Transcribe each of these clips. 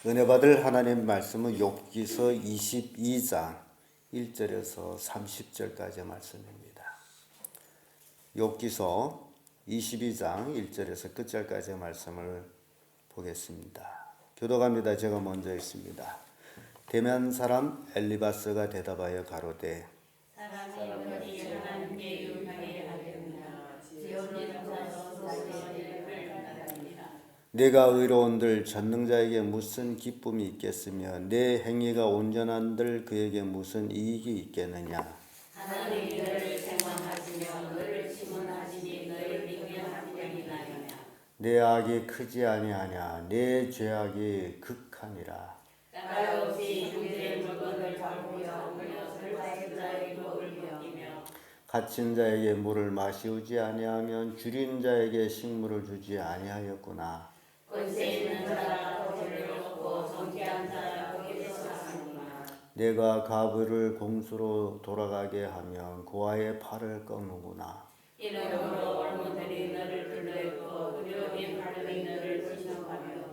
은혜 받을 하나님 말씀은 욥기서 22장 1절에서 30절까지의 말씀입니다. 욥기서 22장 1절에서 끝절까지의 말씀을 보겠습니다. 교독합니다. 제가 먼저 읽습니다. 대면 사람 엘리바스가 대답하여 가로되 내가 의로운들 전능자에게 무슨 기쁨이 있겠으며 내 행위가 온전한들 그에게 무슨 이익이 있겠느냐. 하나님이 너를 생망하시며 너를 시문하시니 너를 미련하시려니나이다. 내 악이 크지 아니하냐 내 죄악이 극하니라. 까닭없이 형제의 물건을 바꾸며 설사신 자에게 목을 벗기며 갇힌 자에게 물을 마시우지 아니하면 줄인 자에게 식물을 주지 아니하였구나. 권세 있는 자가 거리를 얻고 정죄한 자가 거기서 사는구나. 내가 가부를 공수로 돌아가게 하면 고아의 팔을 꺾는구나. 이러므로 얼무들이 너를 둘러있고 두려움이 발음이 너를 지속하며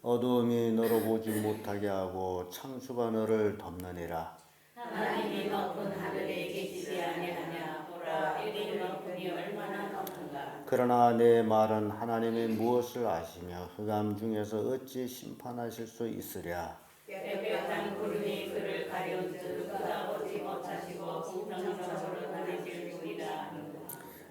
어두움이 너로 보지 못하게 하고 창수가 너를 덮느니라. 하나님이 높은 하늘에 계시지 아니하냐. 보라 이리 높으니 얼마나 높은가. 그러나 내 말은 하나님이 무엇을 아시며 흑암 중에서 어찌 심판하실 수 있으랴. 빽빽한 구름이 그를 가려운즉 그가 보지 못하시고 공평성으로 다니실 뿐이라.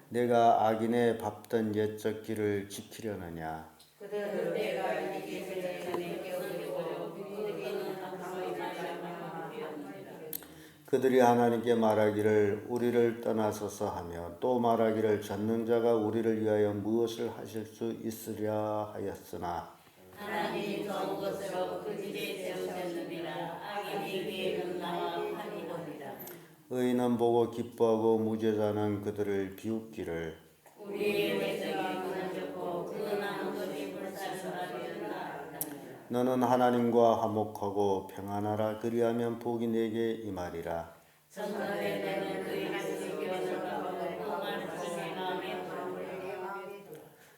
내가 악인의 밟던 옛적 길을 지키려느냐. 그들은 내가 이 길을 전에 깨우치고 그들이는 항상의 나라만 되었느니라. 그들이 하나님께 말하기를 우리를 떠나서서 하며 또 말하기를 전능자가 우리를 위하여 무엇을 하실 수 있으랴 하였으나 하나님이 좋은 것으로 그 집에 세우셨느니라. 악인이 위에는 나와 판이 보니라. 의인은 보고 기뻐하고 무죄자는 그들을 비웃기를 우리의 대적이 무너졌고 그 남은 것이 불살선하리라. 너는 하나님과 화목하고 평안하라 그리하면 복이 내게 임하리라. 전날에 내는 그의 지식을 전하고 그만 통해 남의 도움을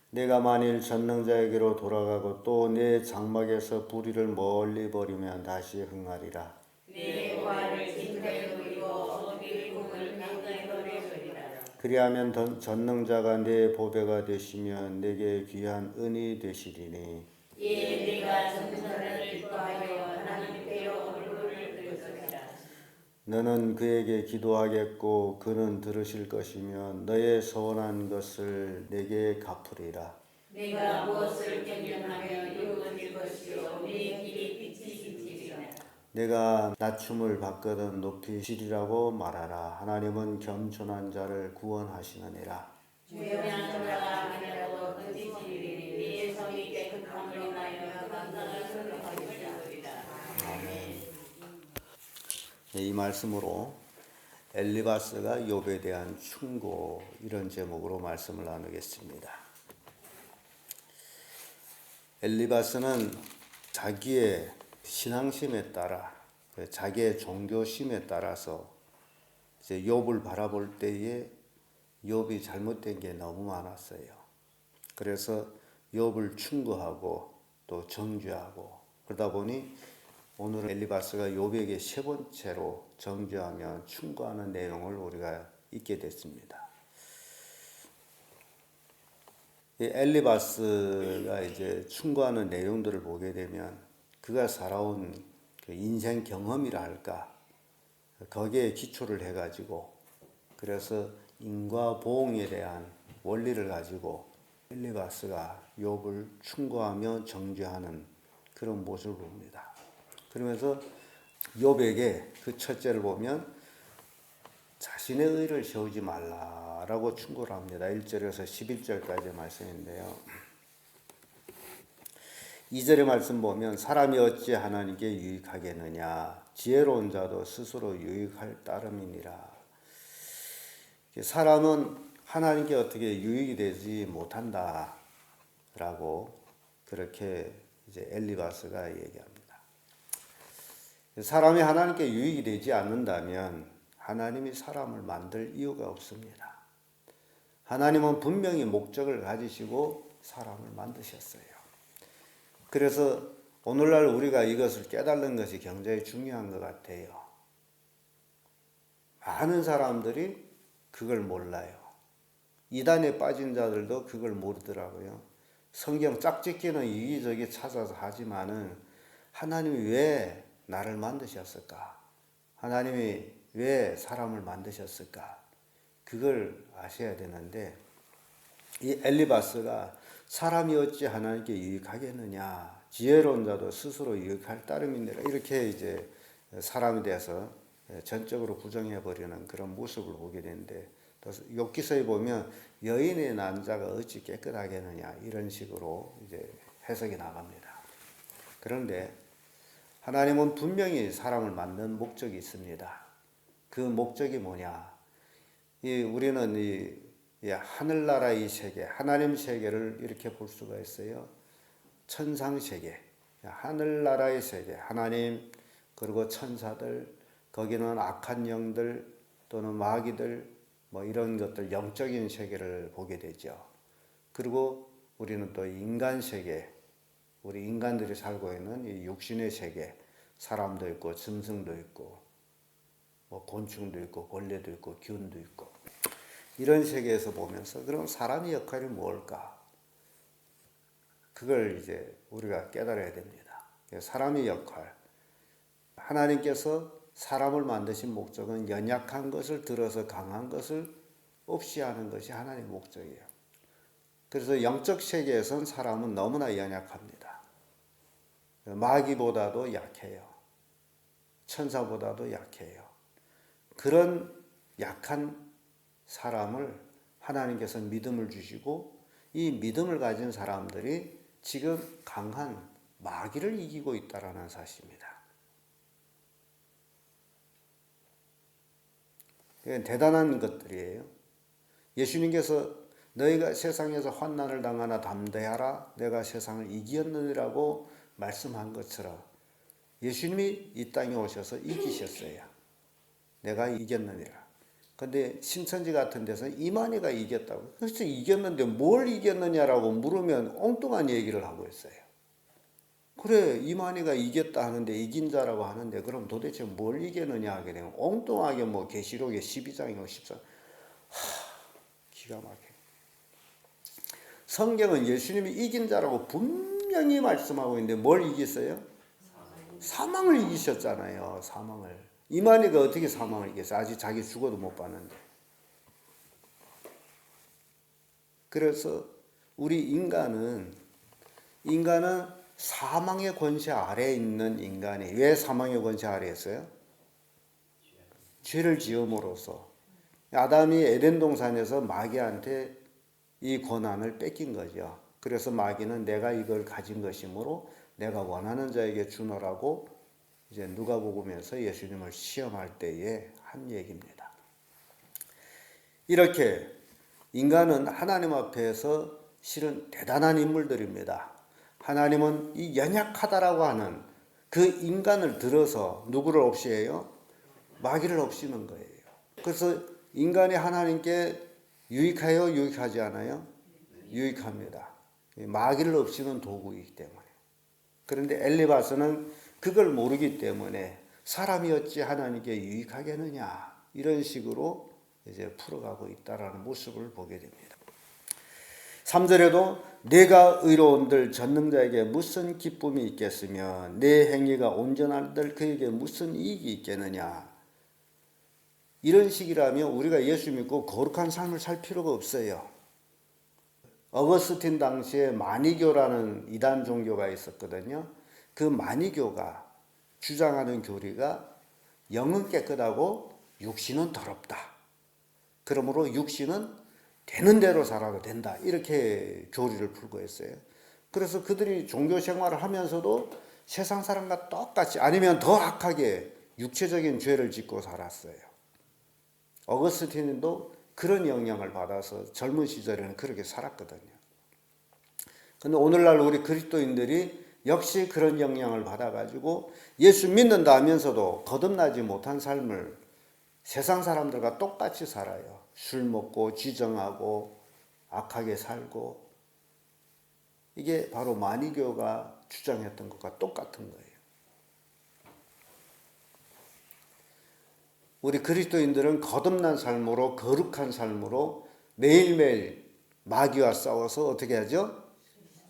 내가 만일 전능자에게로 돌아가고 또 내 장막에서 불의를 멀리 버리면 다시 흥하리라. 내 화를 진대에 그리고 어비의 궁을 강가에 버리리라. 그리하면 전능자가 내 보배가 되시며 내게 귀한 은이 되시리니 이에 네가 전선을 기뻐하여 하나님께로 얼굴을 들 것이라. 너는 그에게 기도하겠고 그는 들으실 것이며 너의 서원한 것을 내게 갚으리라. 네가 무엇을 경영하며 이루어질 것이요 네 길이 빛이 비치리라. 내가 낮춤을 받거든 높이시리라고 말하라. 하나님은 겸손한 자를 구원하시느니라. 유명한 자가 아니라도 거짓이리니 네 성이 깨끗함을 인하여 감당을 설명하리라. 아멘. 이 말씀으로 엘리바스가 욥에 대한 충고 이런 제목으로 말씀을 나누겠습니다. 엘리바스는 자기의 신앙심에 따라 자기의 종교심에 따라서 이제 욥을 바라볼 때에 욥이 잘못된 게 너무 많았어요. 그래서 욥을 충고하고 또 정죄하고 그러다 보니 오늘 엘리바스가 욥에게 세 번째로 정죄하며 충고하는 내용을 우리가 읽게 됐습니다. 이 엘리바스가 이제 충고하는 내용들을 보게 되면 그가 살아온 그 인생 경험이라 할까 거기에 기초를 해가지고 그래서 인과보응에 대한 원리를 가지고 엘리바스가 욥을 충고하며 정죄하는 그런 모습을 봅니다. 그러면서 욥에게 그 첫째를 보면 자신의 의를 세우지 말라라고 충고를 합니다. 1절에서 11절까지의 말씀인데요. 2절의 말씀 보면 사람이 어찌 하나님께 유익하겠느냐 지혜로운 자도 스스로 유익할 따름이니라. 사람은 하나님께 어떻게 유익이 되지 못한다라고 그렇게 이제 엘리바스가 얘기합니다. 사람이 하나님께 유익이 되지 않는다면 하나님이 사람을 만들 이유가 없습니다. 하나님은 분명히 목적을 가지시고 사람을 만드셨어요. 그래서 오늘날 우리가 이것을 깨달는 것이 굉장히 중요한 것 같아요. 많은 사람들이 그걸 몰라요. 이단에 빠진 자들도 그걸 모르더라고요. 성경 짝짓기는 이기저기 찾아서 하지만은 하나님이 왜 나를 만드셨을까? 하나님이 왜 사람을 만드셨을까? 그걸 아셔야 되는데, 이 엘리바스가 사람이 어찌 하나님께 유익하겠느냐, 지혜로운 자도 스스로 유익할 따름이니라, 이렇게 이제 사람에 대해서 전적으로 부정해 버리는 그런 모습을 보게 되는데, 또 욥기서에 보면 여인의 난 자가 어찌 깨끗하겠느냐, 이런 식으로 이제 해석이 나갑니다. 그런데 하나님은 분명히 사람을 만든 목적이 있습니다. 그 목적이 뭐냐? 우리는 이 하늘나라의 세계, 하나님 세계를 이렇게 볼 수가 있어요. 천상 세계, 하늘나라의 세계, 하나님, 그리고 천사들, 거기는 악한 영들 또는 마귀들, 뭐 이런 것들, 영적인 세계를 보게 되죠. 그리고 우리는 또 인간 세계, 우리 인간들이 살고 있는 이 육신의 세계, 사람도 있고 짐승도 있고 뭐 곤충도 있고 벌레도 있고 균도 있고, 이런 세계에서 보면서 그럼 사람의 역할이 뭘까? 그걸 이제 우리가 깨달아야 됩니다. 사람의 역할, 하나님께서 사람을 만드신 목적은 연약한 것을 들어서 강한 것을 없이 하는 것이 하나님의 목적이에요. 그래서 영적 세계에선 사람은 너무나 연약합니다. 마귀보다도 약해요. 천사보다도 약해요. 그런 약한 사람을 하나님께서 믿음을 주시고, 이 믿음을 가진 사람들이 지금 강한 마귀를 이기고 있다는 사실입니다. 이건 대단한 것들이에요. 예수님께서 너희가 세상에서 환난을 당하나 담대하라, 내가 세상을 이겼느니라고 말씀한 것처럼 예수님이 이 땅에 오셔서 이기셨어요. 내가 이겼느니라. 근데 신천지 같은 데서는 이만희가 이겼다고. 그래서 이겼는데 뭘 이겼느냐라고 물으면 엉뚱한 얘기를 하고 있어요. 그래, 이만희가 이겼다 하는데, 이긴 자라고 하는데, 그럼 도대체 뭘 이겼느냐 하게 되면 엉뚱하게 뭐 계시록의 12장이고 14장, 기가 막혀. 성경은 예수님이 이긴 자라고 분명히 말씀하고 있는데 뭘 이겼어요? 사망을 이기셨잖아요. 사망을. 이만희가 어떻게 사망을 이겼어요? 아직 자기 죽어도 못 봤는데. 그래서 우리 인간은 사망의 권세 아래에 있는 인간이, 왜 사망의 권세 아래에 있어요? 죄를 지음으로써. 아담이 에덴 동산에서 마귀한테 이 권한을 뺏긴 거죠. 그래서 마귀는 내가 이걸 가진 것이므로 내가 원하는 자에게 주노라고 이제 누가복음에서 예수님을 시험할 때에 한 얘기입니다. 이렇게 인간은 하나님 앞에서 실은 대단한 인물들입니다. 하나님은 이 연약하다라고 하는 그 인간을 들어서 누구를 없이해요? 마귀를 없이는 거예요. 그래서 인간이 하나님께 유익하여 유익하지 않아요? 유익합니다. 마귀를 없이는 도구이기 때문에. 그런데 엘리바스는 그걸 모르기 때문에 사람이 어찌 하나님께 유익하겠느냐, 이런 식으로 이제 풀어가고 있다라는 모습을 보게 됩니다. 3절에도 내가 의로운들 전능자에게 무슨 기쁨이 있겠으며 내 행위가 온전한들 그에게 무슨 이익이 있겠느냐. 이런 식이라면 우리가 예수 믿고 거룩한 삶을 살 필요가 없어요. 어거스틴 당시에 마니교라는 이단 종교가 있었거든요. 그 마니교가 주장하는 교리가 영은 깨끗하고 육신은 더럽다. 그러므로 육신은 되는 대로 살아도 된다. 이렇게 교리를 풀고 있어요. 그래서 그들이 종교 생활을 하면서도 세상 사람과 똑같이, 아니면 더 악하게 육체적인 죄를 짓고 살았어요. 어거스틴도 그런 영향을 받아서 젊은 시절에는 그렇게 살았거든요. 근데 오늘날 우리 그리스도인들이 역시 그런 영향을 받아가지고 예수 믿는다 하면서도 거듭나지 못한 삶을 세상 사람들과 똑같이 살아요. 술 먹고 지정하고 악하게 살고. 이게 바로 마니교가 주장했던 것과 똑같은 거예요. 우리 그리스도인들은 거듭난 삶으로 거룩한 삶으로 매일매일 마귀와 싸워서 어떻게 하죠?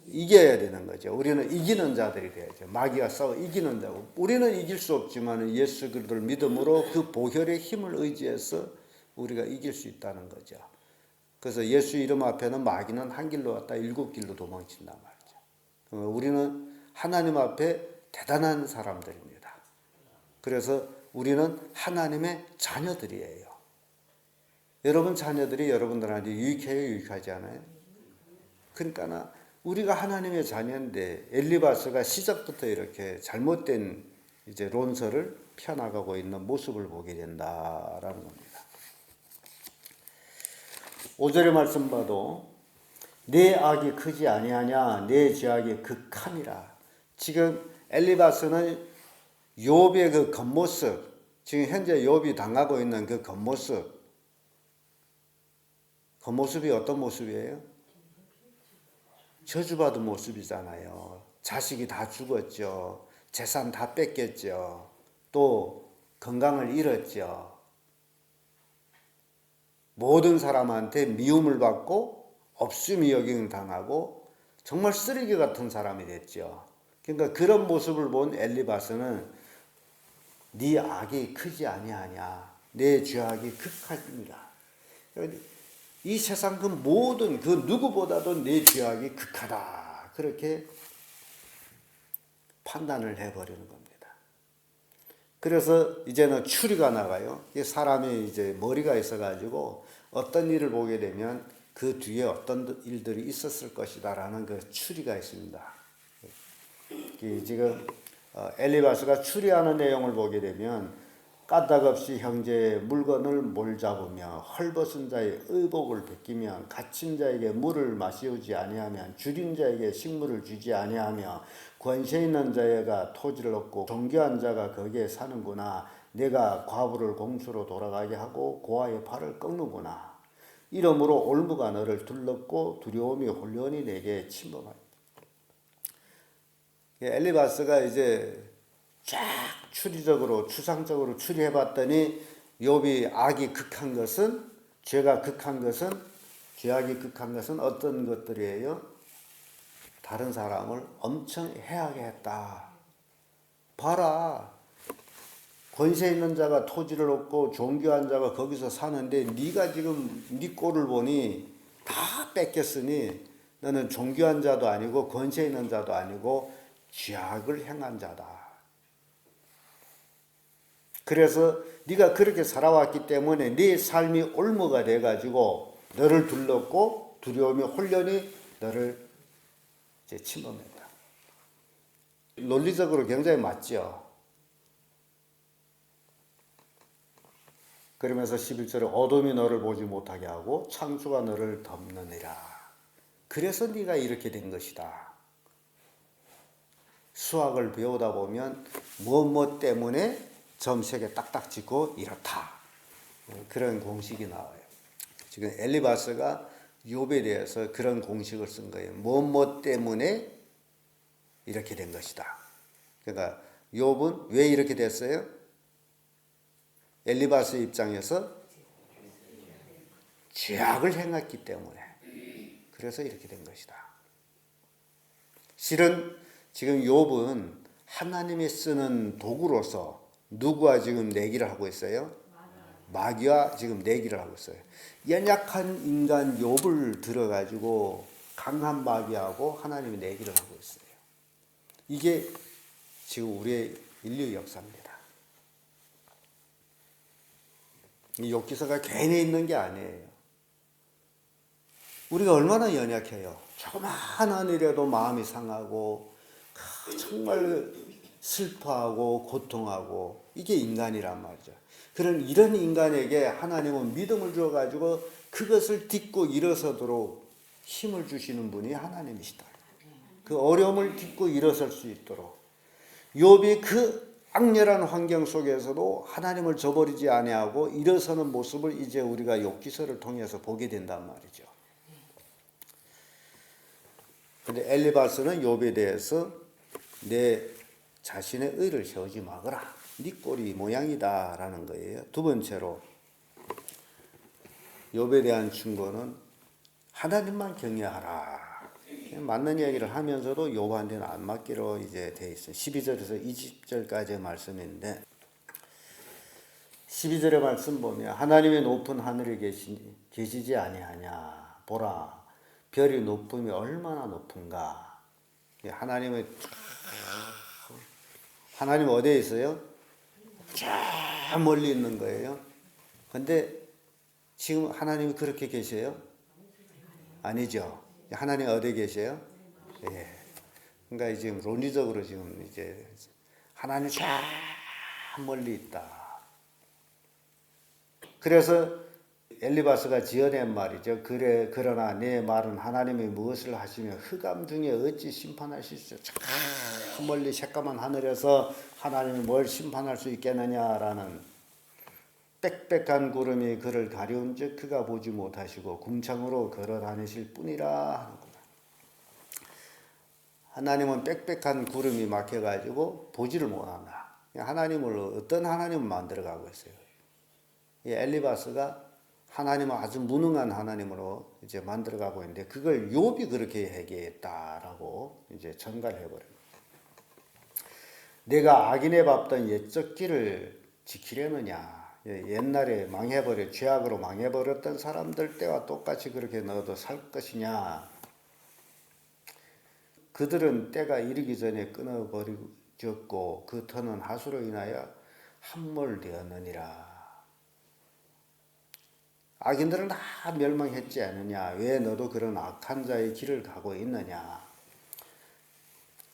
이겨야 되는 거죠. 우리는 이기는 자들이 돼야죠. 마귀와 싸워 이기는 자고. 우리는 이길 수 없지만 예수 그리스도를 믿음으로 그 보혈의 힘을 의지해서 우리가 이길 수 있다는 거죠. 그래서 예수 이름 앞에는 마귀는 한 길로 왔다 7길로 도망친단 말이죠. 우리는 하나님 앞에 대단한 사람들입니다. 그래서 우리는 하나님의 자녀들이에요. 여러분 자녀들이 여러분들한테 유익해요, 유익하지 않아요? 그러니까 우리가 하나님의 자녀인데 엘리바스가 시작부터 이렇게 잘못된 이제 론설을 펴나가고 있는 모습을 보게 된다라는 겁니다. 5절의 말씀 봐도 내 악이 크지 아니하냐 내 죄악이 극함이라. 지금 엘리바스는 욥의 그 겉모습, 지금 현재 욥이 당하고 있는 그 겉모습이 어떤 모습이에요? 저주받은 모습이잖아요. 자식이 다 죽었죠. 재산 다 뺏겼죠. 또 건강을 잃었죠. 모든 사람한테 미움을 받고 없음이 여김을 당하고 정말 쓰레기 같은 사람이 됐죠. 그러니까 그런 모습을 본 엘리바스는 네 악이 크지 아니하냐 내 죄악이 극하니라. 이 세상 그 모든 그 누구보다도 내 죄악이 극하다 그렇게 판단을 해버리는 겁니다. 그래서 이제는 추리가 나가요. 사람이 이제 머리가 있어가지고 어떤 일을 보게 되면 그 뒤에 어떤 일들이 있었을 것이다라는 그 추리가 있습니다. 지금 엘리바스가 추리하는 내용을 보게 되면 까닭없이 형제의 물건을 몰잡으며 헐벗은 자의 의복을 베끼며 갇힌 자에게 물을 마시우지 아니하며 줄인 자에게 식물을 주지 아니하며 권세 있는 자가 토지를 얻고 존귀한 자가 거기에 사는구나. 내가 과부를 공수로 돌아가게 하고 고아의 팔을 꺾는구나. 이러므로 올무가 너를 둘렀고 두려움이 홀연히 내게 침범하다. 엘리바스가 이제 쫙 추리적으로 추상적으로 추리해봤더니 욥이 악이 극한 것은 죄악이 극한 것은 어떤 것들이에요? 다른 사람을 엄청 해하게 했다. 봐라, 권세 있는 자가 토지를 얻고 존귀한 자가 거기서 사는데 네가 지금 네 꼴을 보니 다 뺏겼으니 너는 존귀한 자도 아니고 권세 있는 자도 아니고 죄악을 행한 자다. 그래서 네가 그렇게 살아왔기 때문에 네 삶이 올무가 돼가지고 너를 둘렀고 두려움이 홀연히 너를 이제 침범했다. 논리적으로 굉장히 맞죠. 그러면서 11절에 어둠이 너를 보지 못하게 하고 창수가 너를 덮느니라. 그래서 네가 이렇게 된 것이다. 수학을 배우다 보면 무엇 때문에 점 3개 딱딱 짓고 이렇다. 그런 공식이 나와요. 지금 엘리바스가 욥에 대해서 그런 공식을 쓴 거예요. 무엇 때문에 이렇게 된 것이다. 그러니까 욥은 왜 이렇게 됐어요? 엘리바스 입장에서 죄악을 행했기 때문에 그래서 이렇게 된 것이다. 실은 지금 욥은 하나님이 쓰는 도구로서 누구와 지금 내기를 하고 있어요? 마귀와 지금 내기를 하고 있어요. 연약한 인간 욥을 들어가지고 강한 마귀하고 하나님이 내기를 하고 있어요. 이게 지금 우리의 인류 역사입니다. 이 욥기서가 괜히 있는 게 아니에요. 우리가 얼마나 연약해요. 조그마한 일에도 마음이 상하고 정말 슬퍼하고 고통하고 이게 인간이란 말이죠. 이런 인간에게 하나님은 믿음을 주어가지고 그것을 딛고 일어서도록 힘을 주시는 분이 하나님이시다. 그 어려움을 딛고 일어설 수 있도록 욥이 그 악렬한 환경 속에서도 하나님을 저버리지 아니하고 일어서는 모습을 이제 우리가 욥기서를 통해서 보게 된단 말이죠. 근데 엘리바스는 욥에 대해서 내 자신의 의를 세우지 마거라. 네 꼴이 모양이다라는 거예요. 두 번째로 욥에 대한 충고는 하나님만 경외하라. 맞는 이야기를 하면서도 욥한테는 안 맞기로 이제 돼 있어요. 12절에서 20절까지의 말씀인데 12절의 말씀 보면 하나님의 높은 하늘에 계시지 아니하냐. 보라 별이 높음이 얼마나 높은가. 하나님 어디에 있어요? 저 멀리 있는 거예요. 근데 지금 하나님이 그렇게 계세요? 아니죠. 하나님 어디에 계세요? 예. 그러니까 지금 논리적으로 지금 이제 하나님 저 멀리 있다. 그래서 엘리바스가 지어낸 말이죠. 그래 그러나 내 말은 하나님이 무엇을 하시며 흑암 중에 어찌 심판하실 수? 저 멀리 새까만 하늘에서 하나님이 뭘 심판할 수 있겠느냐라는 빽빽한 구름이 그를 가려운즉 그가 보지 못하시고 궁창으로 걸어 다니실 뿐이라 하는구나. 하나님은 빽빽한 구름이 막혀가지고 보지를 못한다. 하나님을 어떤 하나님을 만들어가고 있어요. 이 엘리바스가 하나님은 아주 무능한 하나님으로 이제 만들어가고 있는데 그걸 욥이 그렇게 얘기했다라고 이제 전가를 해버려요. 내가 악인의 밟던 옛적 길을 지키려느냐. 옛날에 죄악으로 망해버렸던 사람들 때와 똑같이 그렇게 너도 살 것이냐. 그들은 때가 이르기 전에 끊어버렸고 그 터는 하수로 인하여 함몰되었느니라. 악인들은 다 멸망했지 않느냐. 왜 너도 그런 악한 자의 길을 가고 있느냐.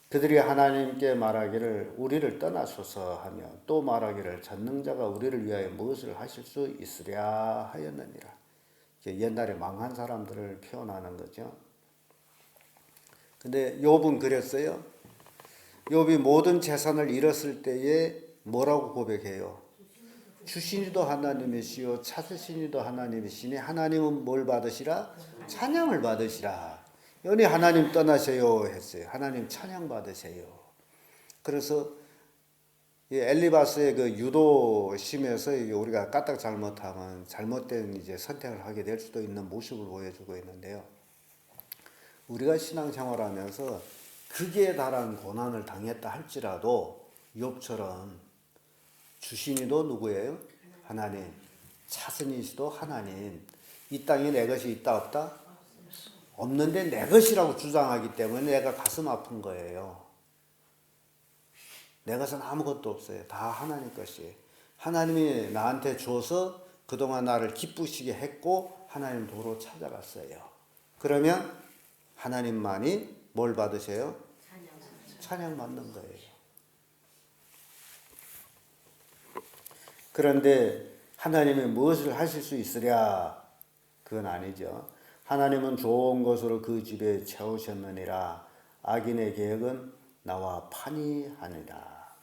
그들이 하나님께 말하기를 우리를 떠나소서 하며 또 말하기를 전능자가 우리를 위하여 무엇을 하실 수 있으랴 하였느니라. 옛날에 망한 사람들을 표현하는 거죠. 근데 욥은 그랬어요. 욥이 모든 재산을 잃었을 때에 뭐라고 고백해요? 주신이도 하나님이시요 찾으신이도 하나님이시니 하나님은 뭘 받으시라? 찬양을 받으시라. 연히 하나님 떠나세요 했어요. 하나님 찬양 받으세요. 그래서 엘리바스의 그 유도심에서 우리가 까딱 잘못하면 잘못된 이제 선택을 하게 될 수도 있는 모습을 보여주고 있는데요. 우리가 신앙생활하면서 극에 달한 고난을 당했다 할지라도 욥처럼 주신이도 누구예요? 하나님. 차선이시도 하나님. 이 땅에 내 것이 있다 없다? 없는데 내 것이라고 주장하기 때문에 내가 가슴 아픈 거예요. 내 것은 아무것도 없어요. 다 하나님 것이에요. 하나님이 나한테 줘서 그동안 나를 기쁘시게 했고 하나님 도로 찾아갔어요. 그러면 하나님만이 뭘 받으세요? 찬양 받는 거예요. 그런데 하나님이 무엇을 하실 수 있으랴? 그건 아니죠. 하나님은 좋은 것으로 그 집에 채우셨느니라. 악인의 계획은 나와 판이하니라.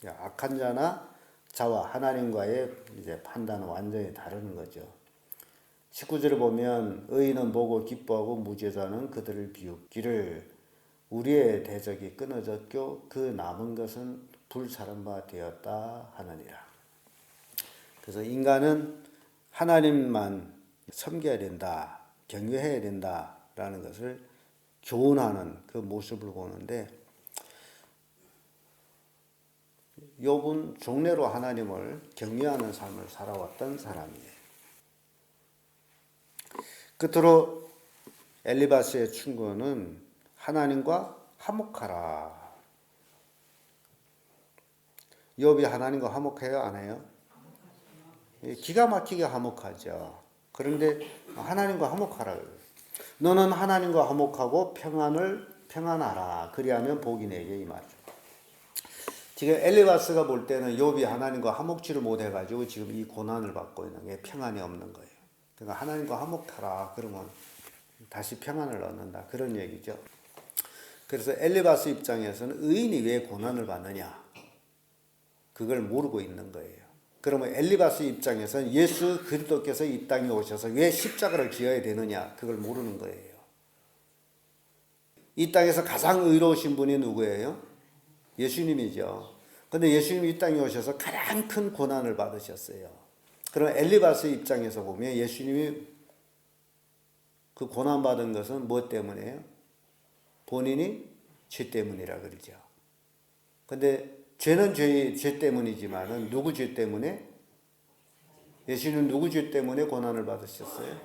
악한 자나 자와 하나님과의 이제 판단은 완전히 다른 거죠. 19절을 보면 의인은 보고 기뻐하고 무죄자는 그들을 비웃기를 우리의 대적이 끊어졌고 그 남은 것은 불사른 바 되었다 하느니라. 그래서 인간은 하나님만 섬겨야 된다, 경외해야 된다라는 것을 교훈하는 그 모습을 보는데 욥은 종래로 하나님을 경외하는 삶을 살아왔던 사람이에요. 끝으로 엘리바스의 충고는 하나님과 화목하라. 욥이 하나님과 화목해요? 안 해요? 기가 막히게 화목하죠. 그런데 하나님과 화목하라. 너는 하나님과 화목하고 평안하라. 그리하면 복이 내게 임하리라. 지금 엘리바스가 볼 때는 욥이 하나님과 화목지를 못해가지고 지금 이 고난을 받고 있는 게 평안이 없는 거예요. 그러니까 하나님과 화목하라. 그러면 다시 평안을 얻는다. 그런 얘기죠. 그래서 엘리바스 입장에서는 의인이 왜 고난을 받느냐? 그걸 모르고 있는 거예요. 그러면 엘리바스 입장에서는 예수 그리스도께서 이 땅에 오셔서 왜 십자가를 지어야 되느냐? 그걸 모르는 거예요. 이 땅에서 가장 의로우신 분이 누구예요? 예수님이죠. 근데 예수님이 이 땅에 오셔서 가장 큰 고난을 받으셨어요. 그럼 엘리바스의 입장에서 보면 예수님이 그 고난받은 것은 무엇 때문이에요? 본인이 죄 때문이라 그러죠. 근데 죄는 죄 때문이지만은 누구 죄 때문에? 예수님은 누구 죄 때문에 고난을 받으셨어요?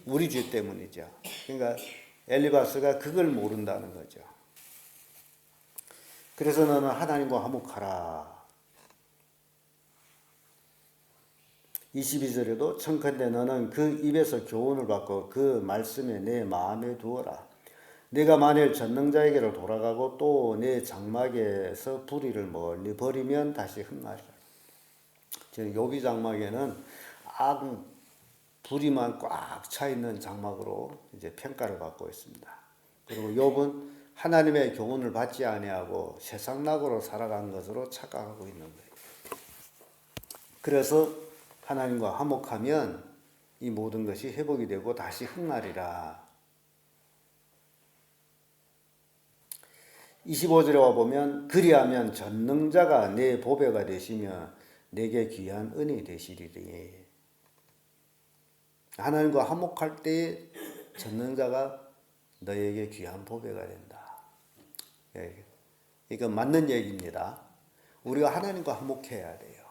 우리 죄 때문이죠. 그러니까 엘리바스가 그걸 모른다는 거죠. 그래서 너는 하나님과 화목하라. 22절에도 청컨대 너는 그 입에서 교훈을 받고 그 말씀에 내 마음에 두어라. 내가 만일 전능자에게로 돌아가고 또 내 장막에서 불의를 멀리 버리면 다시 흥하리라. 지금 욥이 장막에는 불의만 꽉 차 있는 장막으로 이제 평가를 받고 있습니다. 그리고 욥은 하나님의 교훈을 받지 아니하고 세상 낙으로 살아간 것으로 착각하고 있는 거예요. 그래서 하나님과 화목하면 이 모든 것이 회복이 되고 다시 흥하리라. 25절에 와보면 그리하면 전능자가 내 보배가 되시며 내게 귀한 은이 되시리니. 하나님과 화목할 때 전능자가 너에게 귀한 보배가 된다. 이건 맞는 얘기입니다. 우리가 하나님과 화목해야 돼요.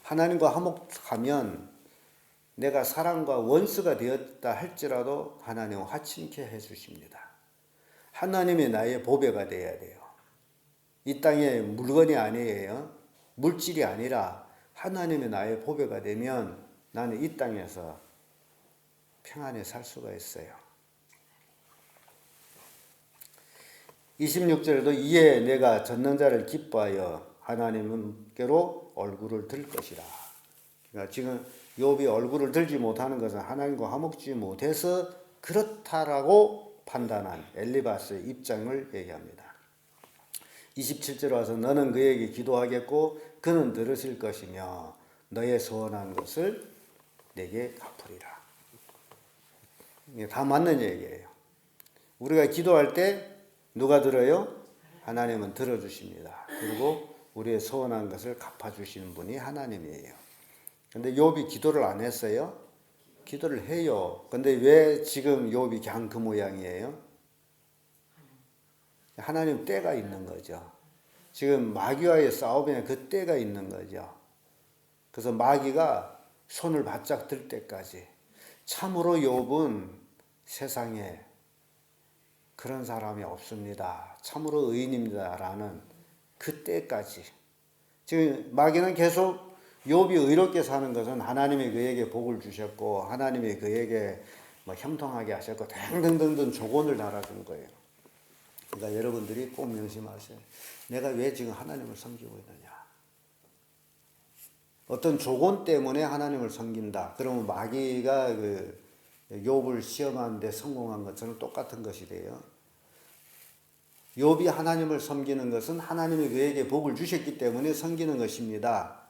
하나님과 화목하면 내가 사람과 원수가 되었다 할지라도 하나님은 화친케 해주십니다. 하나님이 나의 보배가 되어야 돼요. 이 땅에 물건이 아니에요. 물질이 아니라 하나님이 나의 보배가 되면 나는 이 땅에서 평안히 살 수가 있어요. 26절에도 이에 내가 전능자를 기뻐하여 하나님께로 얼굴을 들 것이라. 그러니까 지금 욥이 얼굴을 들지 못하는 것은 하나님과 화목지 못해서 그렇다라고 판단한 엘리바스의 입장을 얘기합니다. 27절 와서 너는 그에게 기도하겠고 그는 들으실 것이며 너의 소원한 것을 내게 갚으리라. 이게 다 맞는 얘기예요. 우리가 기도할 때 누가 들어요? 하나님은 들어주십니다. 그리고 우리의 소원한 것을 갚아주시는 분이 하나님이에요. 근데 욥이 기도를 안 했어요? 기도를 해요. 근데 왜 지금 욥이 그냥 그 모양이에요? 하나님 때가 있는 거죠. 지금 마귀와의 싸움에 그 때가 있는 거죠. 그래서 마귀가 손을 바짝 들 때까지. 참으로 욥은 세상에 그런 사람이 없습니다. 참으로 의인입니다라는 그 때까지. 지금 마귀는 계속 욥이 의롭게 사는 것은 하나님이 그에게 복을 주셨고 하나님이 그에게 형통하게 하셨고 등등등등 조건을 달아준 거예요. 그러니까 여러분들이 꼭 명심하세요. 내가 왜 지금 하나님을 섬기고 있느냐. 어떤 조건 때문에 하나님을 섬긴다. 그러면 마귀가 그 욥을 시험하는데 성공한 것처럼 똑같은 것이 돼요. 욥이 하나님을 섬기는 것은 하나님이 그에게 복을 주셨기 때문에 섬기는 것입니다.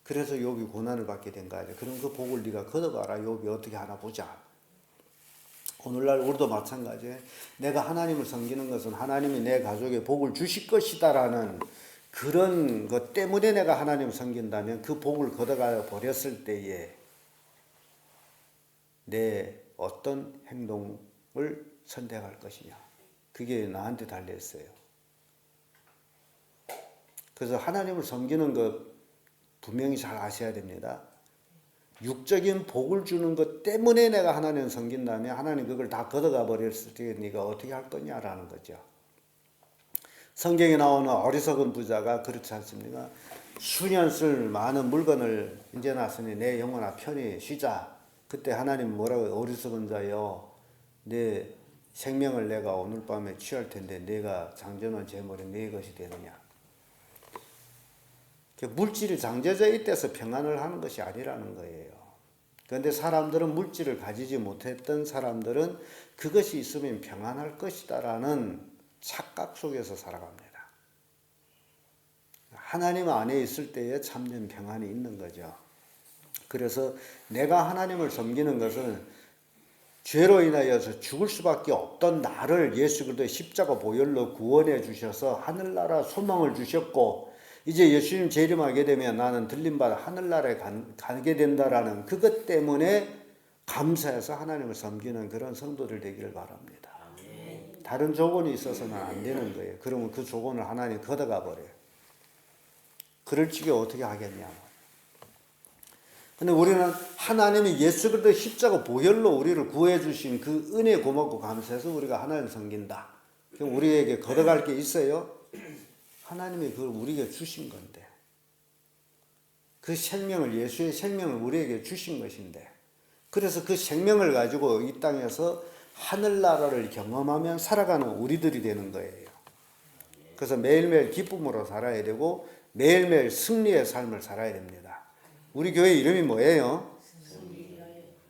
그래서 욥이 고난을 받게 된 거죠. 그럼 그 복을 네가 걷어가라. 욥이 어떻게 하나 보자. 오늘날 우리도 마찬가지예요. 내가 하나님을 섬기는 것은 하나님이 내 가족에 복을 주실 것이다라는 그런 것 때문에 내가 하나님을 섬긴다면 그 복을 걷어가 버렸을 때에 내 어떤 행동을 선택할 것이냐. 그게 나한테 달려있어요. 그래서 하나님을 섬기는 것 분명히 잘 아셔야 됩니다. 육적인 복을 주는 것 때문에 내가 하나님을 섬긴다면 하나님 그걸 다 걷어가 버렸을 때 네가 어떻게 할 거냐라는 거죠. 성경에 나오는 어리석은 부자가 그렇지 않습니까? 수년 쓸 많은 물건을 이제 났으니 내 영혼아 편히 쉬자. 그때 하나님 뭐라고 어리석은 자여 내 생명을 내가 오늘 밤에 취할 텐데 내가 장전한 재물이 네 것이 되느냐. 물질이 장제져 있대서 평안을 하는 것이 아니라는 거예요. 그런데 사람들은 물질을 가지지 못했던 사람들은 그것이 있으면 평안할 것이다라는 착각 속에서 살아갑니다. 하나님 안에 있을 때에 참된 평안이 있는 거죠. 그래서 내가 하나님을 섬기는 것은 죄로 인하여서 죽을 수밖에 없던 나를 예수 그리스도의 십자가 보혈로 구원해 주셔서 하늘나라 소망을 주셨고, 이제 예수님 재림하게 되면 나는 들림받아 하늘나라에 가게 된다라는 그것 때문에 감사해서 하나님을 섬기는 그런 성도들 되기를 바랍니다. 다른 조건이 있어서는 안 되는 거예요. 그러면 그 조건을 하나님 걷어가 버려요. 그럴 적에 어떻게 하겠냐고. 근데 우리는 하나님이 예수 그리스도 십자가 보혈로 우리를 구해 주신 그 은혜 고맙고 감사해서 우리가 하나님 섬긴다. 그럼 우리에게 걷어갈 게 있어요? 하나님이 그걸 우리에게 주신 건데, 그 생명을, 예수의 생명을 우리에게 주신 것인데, 그래서 그 생명을 가지고 이 땅에서 하늘나라를 경험하며 살아가는 우리들이 되는 거예요. 그래서 매일매일 기쁨으로 살아야 되고 매일매일 승리의 삶을 살아야 됩니다. 우리 교회 이름이 뭐예요?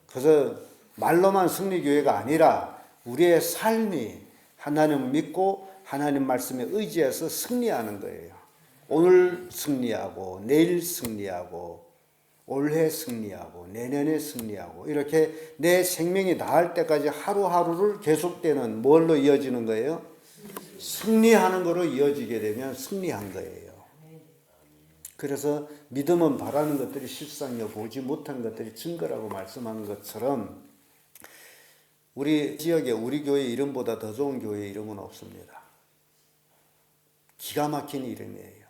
그래서 말로만 승리교회가 아니라 우리의 삶이 하나님을 믿고 하나님 말씀에 의지해서 승리하는 거예요. 오늘 승리하고 내일 승리하고 올해 승리하고 내년에 승리하고 이렇게 내 생명이 다할 때까지 하루하루를 계속되는 뭘로 이어지는 거예요? 승리하는 거로 이어지게 되면 승리한 거예요. 그래서 믿음은 바라는 것들이 실상이요 보지 못한 것들이 증거라고 말씀하는 것처럼 우리 지역에 우리 교회 이름보다 더 좋은 교회 이름은 없습니다. 기가 막힌 이름이에요.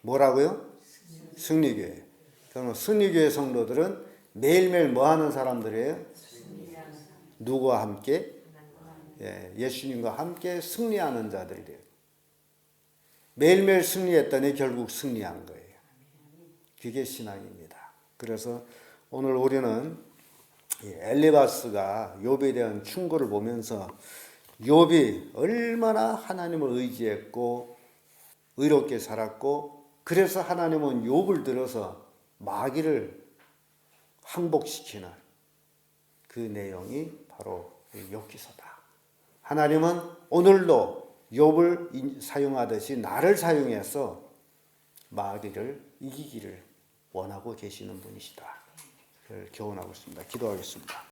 뭐라고요? 승리교회. 그러면 승리교회 성도들은 매일매일 뭐 하는 사람들이에요? 누구와 함께? 예수님과 함께 승리하는 자들이에요. 매일매일 승리했더니 결국 승리한 거예요. 그게 신앙입니다. 그래서 오늘 우리는 엘리바스가 욥에 대한 충고를 보면서 욥이 얼마나 하나님을 의지했고 의롭게 살았고, 그래서 하나님은 욥을 들어서 마귀를 항복시키는 그 내용이 바로 욥기서다. 하나님은 오늘도 욥을 사용하듯이 나를 사용해서 마귀를 이기기를 원하고 계시는 분이시다. 그걸 교훈하고 있습니다. 기도하겠습니다.